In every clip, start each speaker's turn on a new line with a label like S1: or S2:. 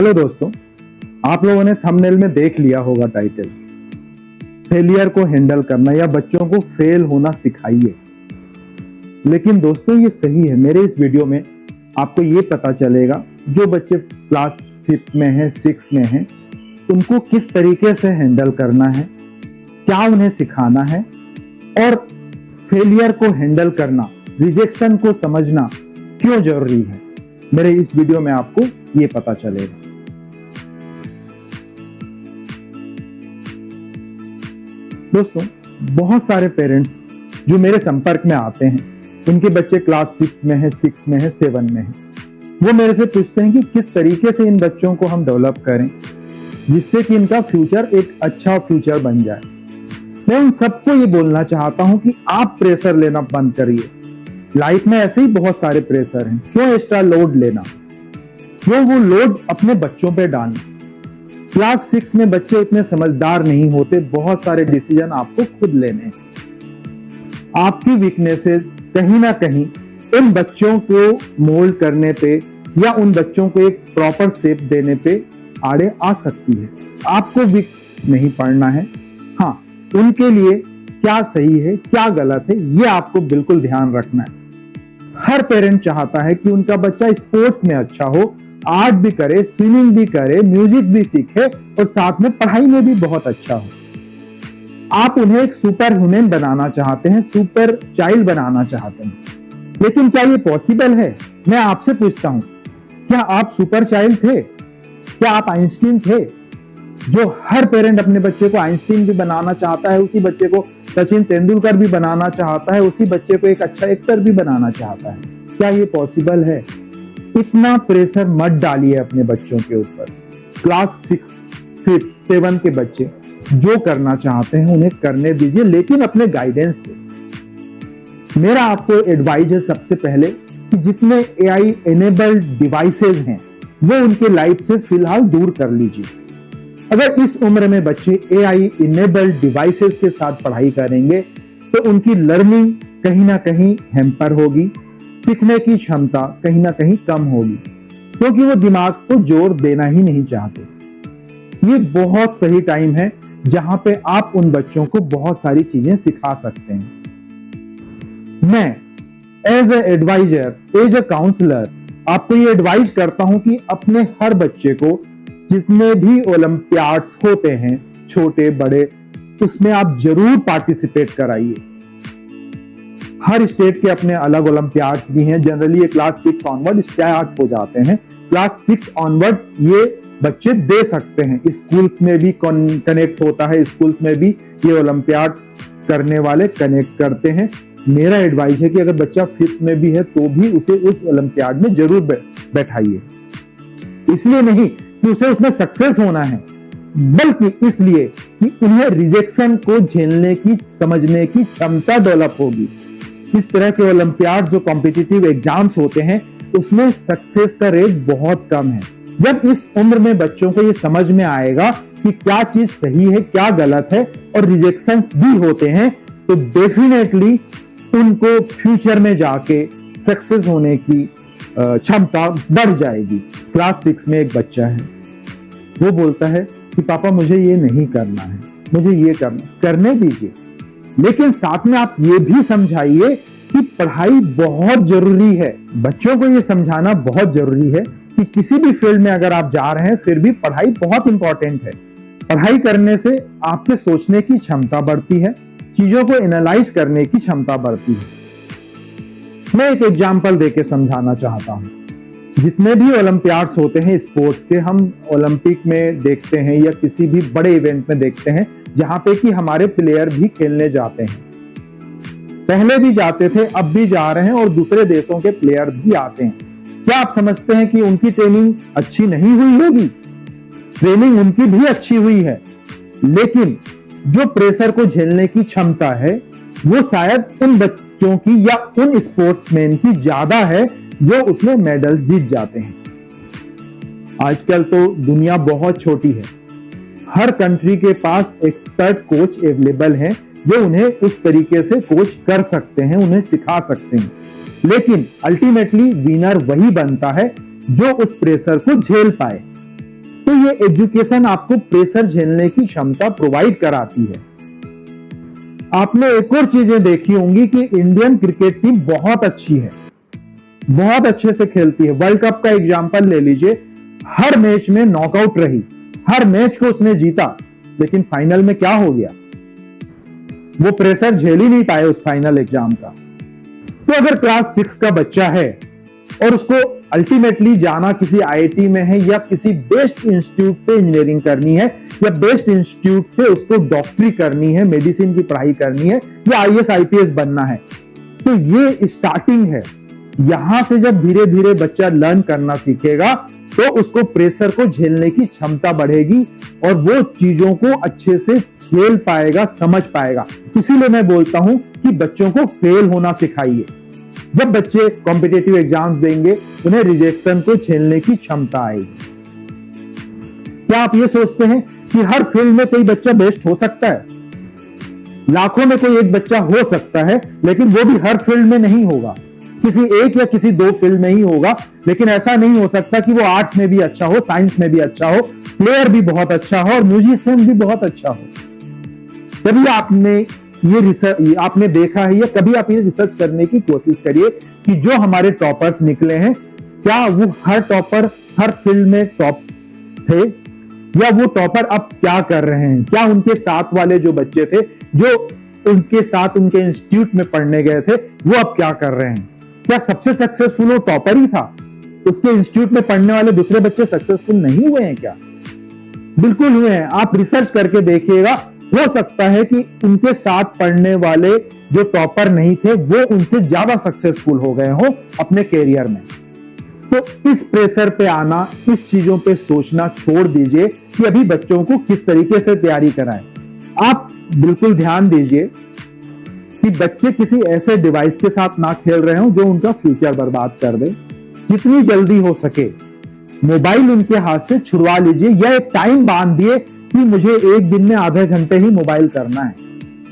S1: Hello दोस्तों, आप लोगों ने थंबनेल में देख लिया होगा टाइटल, फेलियर को हैंडल करना या बच्चों को फेल होना सिखाइए। लेकिन दोस्तों ये सही है। मेरे इस वीडियो में आपको ये पता चलेगा जो बच्चे क्लास 5 में हैं, 6 में हैं, उनको किस तरीके से हैंडल करना है, क्या उन्हें सिखाना है और फेलियर को हैंडल करना, रिजेक्शन को समझना क्यों जरूरी है। मेरे इस वीडियो में आपको ये पता चलेगा। दोस्तों, बहुत सारे पेरेंट्स जो मेरे संपर्क में आते हैं, उनके बच्चे क्लास 5 में है, 6 में है, 7 में है, वो मेरे से पूछते हैं कि किस तरीके से इन बच्चों को हम डेवलप करें जिससे कि इनका फ्यूचर एक अच्छा फ्यूचर बन जाए। मैं उन सबको ये बोलना चाहता हूं कि आप प्रेशर लेना बंद करिए। लाइफ में ऐसे ही बहुत सारे प्रेशर हैं, क्यों एक्स्ट्रा लोड लेना, क्यों वो लोड अपने बच्चों पे डालना। क्लास 6 में बच्चे इतने समझदार नहीं होते, बहुत सारे डिसीजन आपको खुद लेने हैं। आपकी वीकनेसेस कहीं ना कहीं उन बच्चों को मोल्ड करने पे या उन बच्चों को एक प्रॉपर शेप देने पे आड़े आ सकती है। आपको वीक नहीं पड़ना है। हाँ, उनके लिए क्या सही है, क्या गलत है, ये आपको बिल्कुल ध्यान रखना है। हर पेरेंट चाहता है कि उनका बच्चा स्पोर्ट्स में अच्छा हो, आर्ट भी करे, स्विमिंग भी करे, म्यूजिक भी सीखे और साथ में पढ़ाई में भी बहुत अच्छा हो। आप उन्हें एक सुपर ह्यूमन बनाना चाहते हैं, सुपर चाइल्ड बनाना चाहते हैं, लेकिन क्या ये पॉसिबल है? मैं आपसे पूछता हूं, क्या आप सुपर चाइल्ड थे? क्या आप आइंस्टीन थे? जो हर पेरेंट अपने बच्चे को आइंस्टीन भी बनाना चाहता है, उसी बच्चे को सचिन तेंदुलकर भी बनाना चाहता है, उसी बच्चे को एक अच्छा एक्टर भी बनाना चाहता है। क्या ये पॉसिबल है? इतना प्रेशर मत डालिए अपने बच्चों के ऊपर। क्लास 6, 5, 7 के बच्चे जो करना चाहते हैं उन्हें करने दीजिए, लेकिन अपने गाइडेंस पे। मेरा आपको एडवाइस है सबसे पहले कि जितने AI एनेबल्ड डिवाइसेस हैं वो उनके लाइफ से फिलहाल दूर कर लीजिए। अगर इस उम्र में बच्चे AI इनेबल्ड डिवाइसेस के साथ पढ़ाई करेंगे तो उनकी लर्निंग कहीं ना कहीं हैम्पर होगी, सीखने की क्षमता कहीं ना कहीं कम होगी, क्योंकि वो दिमाग को जोर देना ही नहीं चाहते। ये बहुत सही टाइम है जहां पे आप उन बच्चों को बहुत सारी चीजें सिखा सकते हैं। मैं as a adviser, as a counsellor आपको ये एडवाइस करता हूं कि अपने हर बच्चे को जितने भी ओलंपियाड्स होते हैं, छोटे बड़े, उसमें आप जरूर पार्टिसिपेट कराइए। हर स्टेट के अपने अलग ओलंपियाड्स भी हैं। जनरली ये क्लास 6 ऑनवर्ड स्टार्ट हो जाते हैं। क्लास 6 ऑनवर्ड ये बच्चे दे सकते हैं। स्कूल्स में भी कनेक्ट होता है, स्कूल्स में भी ये ओलंपियाड करने वाले कनेक्ट करते हैं। मेरा एडवाइस है कि अगर बच्चा 5th में भी है तो भी उसे उस ओलंपियाड में जरूर बैठाइए। इसलिए नहीं कि उसे उसमें सक्सेस होना है, बल्कि इसलिए कि उन्हें रिजेक्शन को झेलने की, समझने की क्षमता डेवलप होगी। इस तरह के ओलंपियाड जो कॉम्पिटिटिव एग्जाम्स होते हैं उसमें सक्सेस का रेट बहुत कम है। जब इस उम्र में बच्चों को ये समझ में आएगा कि क्या चीज सही है, क्या गलत है और रिजेक्शंस भी होते हैं, तो डेफिनेटली उनको फ्यूचर में जाके सक्सेस होने की क्षमता बढ़ जाएगी। क्लास 6 में एक बच्चा है, वो बोलता है कि पापा मुझे ये नहीं करना है, मुझे ये करने दीजिए, लेकिन साथ में आप ये भी समझाइए कि पढ़ाई बहुत जरूरी है। बच्चों को ये समझाना बहुत जरूरी है कि किसी भी फील्ड में अगर आप जा रहे हैं फिर भी पढ़ाई बहुत इंपॉर्टेंट है। पढ़ाई करने से आपके सोचने की क्षमता बढ़ती है, चीजों को एनालाइज करने की क्षमता बढ़ती है। मैं एक एग्जांपल देके समझाना चाहता हूं। जितने भी ओलंपियाड्स होते हैं स्पोर्ट्स के, हम ओलंपिक में देखते हैं या किसी भी बड़े इवेंट में देखते हैं जहां पे कि हमारे प्लेयर भी खेलने जाते हैं। पहले भी जाते थे, अब भी जा रहे हैं और दूसरे देशों के प्लेयर भी आते हैं। क्या आप समझते हैं कि उनकी ट्रेनिंग अच्छी नहीं हुई होगी? ट्रेनिंग उनकी भी अच्छी हुई है, लेकिन जो प्रेशर को झेलने की क्षमता है वो शायद उन बच्चों की या उन स्पोर्ट्समैन की ज्यादा है जो उसमें मेडल जीत जाते हैं। आजकल तो दुनिया बहुत छोटी है, हर कंट्री के पास एक्सपर्ट कोच अवेलेबल हैं जो उन्हें उस तरीके से कोच कर सकते हैं, उन्हें सिखा सकते हैं। लेकिन अल्टीमेटली विनर वही बनता है जो उस प्रेशर को झेल पाए। तो ये एजुकेशन आपको प्रेशर झेलने की क्षमता प्रोवाइड कराती है। आपने एक और चीजें देखी होंगी कि इंडियन क्रिकेट टीम बहुत अच्छी है, बहुत अच्छे से खेलती है। वर्ल्ड कप का एग्जांपल ले लीजिए, हर मैच में नॉकआउट रही, हर मैच को उसने जीता, लेकिन फाइनल में क्या हो गया, वो प्रेशर झेल ही नहीं पाए उस फाइनल एग्जाम का। तो अगर क्लास 6 का बच्चा है और उसको अल्टीमेटली जाना किसी आईआईटी में है या किसी बेस्ट इंस्टीट्यूट से इंजीनियरिंग करनी है या बेस्ट इंस्टीट्यूट से उसको डॉक्टरी करनी है, मेडिसिन की पढ़ाई करनी है या आईएएस आईपीएस बनना है, तो ये स्टार्टिंग है। यहां से जब धीरे धीरे बच्चा लर्न करना सीखेगा तो उसको प्रेशर को झेलने की क्षमता बढ़ेगी और वो चीजों को अच्छे से झेल पाएगा, समझ पाएगा। इसीलिए मैं बोलता हूं कि बच्चों को फेल होना सिखाइए। जब बच्चे कॉम्पिटिटिव एग्जाम्स देंगे उन्हें रिजेक्शन को झेलने की क्षमता आएगी। क्या आप ये सोचते हैं कि हर फील्ड में कोई बच्चा बेस्ट हो सकता है? लाखों में कोई एक बच्चा हो सकता है, लेकिन वो भी हर फील्ड में नहीं होगा, किसी एक या किसी दो फील्ड में ही होगा। लेकिन ऐसा नहीं हो सकता कि वो आर्ट्स में भी अच्छा हो, साइंस में भी अच्छा हो, प्लेयर भी बहुत अच्छा हो और म्यूजिशियन भी बहुत अच्छा हो। कभी आपने देखा है या कभी आप ये रिसर्च करने की कोशिश करिए कि जो हमारे टॉपर्स निकले हैं, क्या वो हर टॉपर हर फील्ड में टॉप थे या वो टॉपर अब क्या कर रहे हैं? क्या उनके साथ वाले जो बच्चे थे, जो उनके साथ उनके इंस्टीट्यूट में पढ़ने गए थे, वो अब क्या कर रहे हैं? क्या सबसे सक्सेसफुल वो टॉपर ही था? उसके इंस्टीट्यूट में पढ़ने वाले दूसरे बच्चे सक्सेसफुल नहीं हुए हैं क्या? बिल्कुल हुए हैं। आप रिसर्च करके देखिएगा, हो सकता है कि उनके साथ पढ़ने वाले जो टॉपर नहीं थे वो उनसे ज्यादा सक्सेसफुल हो गए हो अपने कैरियर में। तो इस प्रेशर पे आना, इस चीजों पे सोचना छोड़ दीजिए कि अभी बच्चों को किस तरीके से तैयारी कराएं। आप बिल्कुल ध्यान दीजिए कि बच्चे किसी ऐसे डिवाइस के साथ ना खेल रहे हो जो उनका फ्यूचर बर्बाद कर दे। जितनी जल्दी हो सके मोबाइल उनके हाथ से छुड़वा लीजिए या एक टाइम बांध दिए कि मुझे एक दिन में आधे घंटे ही मोबाइल करना है।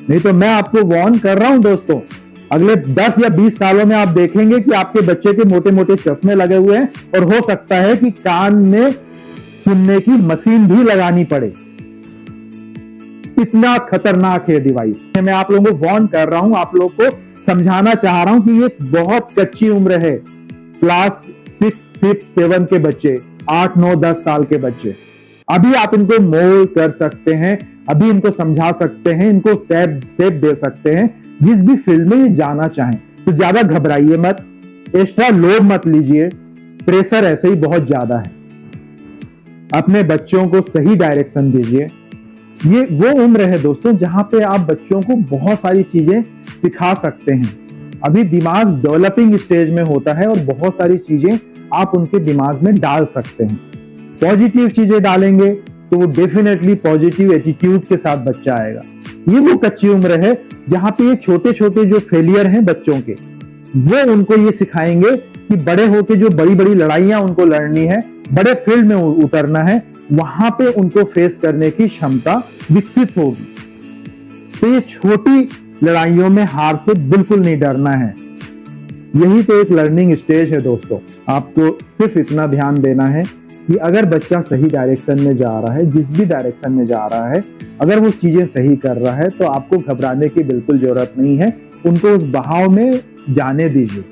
S1: नहीं तो मैं आपको वार्न कर रहा हूं दोस्तों, अगले 10 या 20 सालों में आप देखेंगे कि आपके बच्चे के मोटे मोटे चश्मे लगे हुए हैं और हो सकता है कि कान में सुनने की मशीन भी लगानी पड़े। इतना खतरनाक है डिवाइस। मैं आप लोगों को वार्न कर रहा हूं, आप लोगों को समझाना चाह रहा हूं कि ये बहुत कच्ची उम्र है। क्लास 6, 5, 7 के बच्चे, 8, 9, 10 साल के बच्चे, अभी आप इनको मोल्ड कर सकते हैं, अभी इनको समझा सकते हैं, इनको सेप दे सकते हैं जिस भी फील्ड में ये जाना चाहें। तो ज्यादा घबराइए मत, एक्स्ट्रा लोड मत लीजिए, प्रेशर ऐसे ही बहुत ज्यादा है। अपने बच्चों को सही डायरेक्शन दीजिए। ये वो उम्र है दोस्तों जहां पे आप बच्चों को बहुत सारी चीजें सिखा सकते हैं। अभी दिमाग डेवलपिंग स्टेज में होता है और बहुत सारी चीजें आप उनके दिमाग में डाल सकते हैं। पॉजिटिव चीजें डालेंगे तो वो डेफिनेटली पॉजिटिव एटीट्यूड के साथ बच्चा आएगा। ये वो कच्ची उम्र है जहां पे ये छोटे छोटे जो फेलियर हैं बच्चों के, वो उनको ये सिखाएंगे कि बड़े होके जो बड़ी बड़ी लड़ाइयां उनको लड़नी है, बड़े फील्ड में उतरना है, वहां पे उनको फेस करने की क्षमता विकसित होगी। तो ये छोटी लड़ाइयों में हार से बिल्कुल नहीं डरना है। यही तो एक लर्निंग स्टेज है दोस्तों। आपको सिर्फ इतना ध्यान देना है कि अगर बच्चा सही डायरेक्शन में जा रहा है, जिस भी डायरेक्शन में जा रहा है, अगर वो चीजें सही कर रहा है तो आपको घबराने की बिल्कुल जरूरत नहीं है। उनको उस बहाव में जाने दीजिए।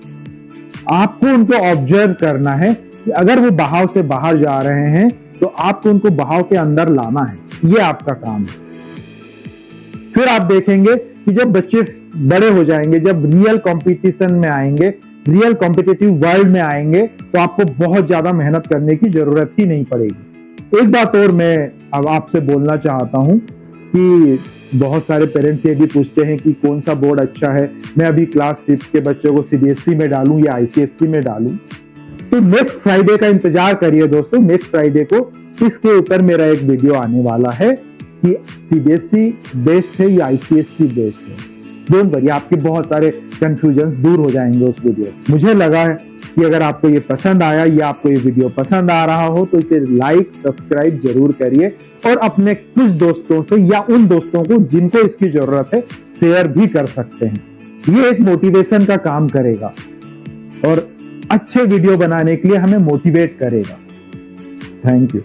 S1: आपको उनको ऑब्जर्व करना है कि अगर वो बहाव से बाहर जा रहे हैं तो आपको उनको बहाव के अंदर लाना है। ये आपका काम है। फिर आप देखेंगे कि जब बच्चे बड़े हो जाएंगे, जब रियल कंपटीशन में आएंगे, रियल कॉम्पिटिटिव वर्ल्ड में आएंगे, तो आपको बहुत ज्यादा मेहनत करने की जरूरत ही नहीं पड़ेगी। एक बात और मैं अब आपसे बोलना चाहता हूं कि बहुत सारे पेरेंट्स ये भी पूछते हैं कि कौन सा बोर्ड अच्छा है, मैं अभी क्लास 5 के बच्चों को सीबीएसई में डालूं या आईसीएसई में डालूं। तो नेक्स्ट फ्राइडे का इंतजार करिए दोस्तों। नेक्स्ट फ्राइडे को इसके ऊपर मेरा एक वीडियो आने वाला है कि सीबीएसई बेस्ट है या आईसीएसई बेस्ट है। डोंट वरी, आपके बहुत सारे कंफ्यूजन दूर हो जाएंगे उस वीडियो से। मुझे लगा है कि अगर आपको ये पसंद आया या आपको ये वीडियो पसंद आ रहा हो तो इसे लाइक सब्सक्राइब जरूर करिए और अपने कुछ दोस्तों से या उन दोस्तों को जिनको इसकी जरूरत है शेयर भी कर सकते हैं। ये एक मोटिवेशन का काम करेगा और अच्छे वीडियो बनाने के लिए हमें मोटिवेट करेगा। Thank you.